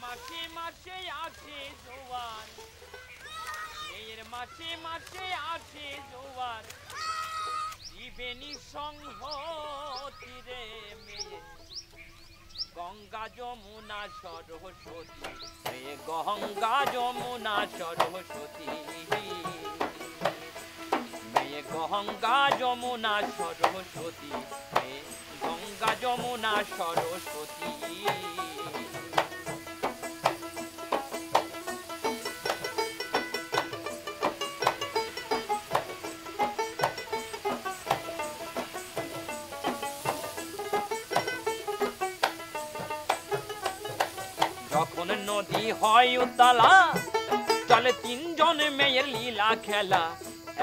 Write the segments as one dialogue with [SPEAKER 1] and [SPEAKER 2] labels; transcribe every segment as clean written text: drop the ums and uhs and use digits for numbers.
[SPEAKER 1] মাসে মাসে আসে জোয়ার, মেয়ের মাসে মাসে আসে জোয়ার, ত্রিবেণী সংহতি রে মেয়ে গঙ্গা যমুনা সরস্বতী, মেয়ে গঙ্গা যমুনা সরস্বতী, মেয়ে গঙ্গা যমুনা সরস্বতী, মেয়ে গঙ্গা যমুনা সরস্বতী। যখন নদী হয় উত্তালা, চলে তিনজন মেয়ের লীলা খেলা,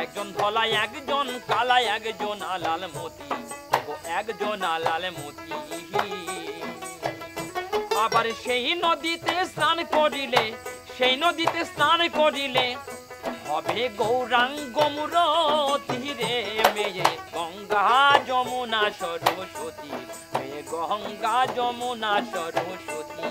[SPEAKER 1] একজন ধলা একজন কালা একজন আলাল মতি, একজন আলাল মতি। আবার সেই নদীতে স্নান করিলে, সেই নদীতে স্নান করিলে হবে গৌরাঙ্গ মূরতি রে মেয়ে গঙ্গা যমুনা সরস্বতী, মেয়ে গঙ্গা যমুনা সরস্বতী।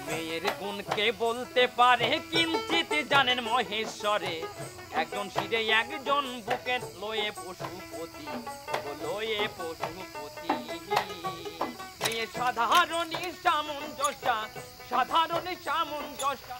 [SPEAKER 1] মেয়ের গুণকে বলতে পারে কিঞ্চিত জানেন মহেশ্বরে, একজন শিরে একজন বুকে লয়ে পশুপতি, লয়ে পশুপতি। মেয়ে সাধারণ সামঞ্জস্যা, সাধারণ সামঞ্জস্যা,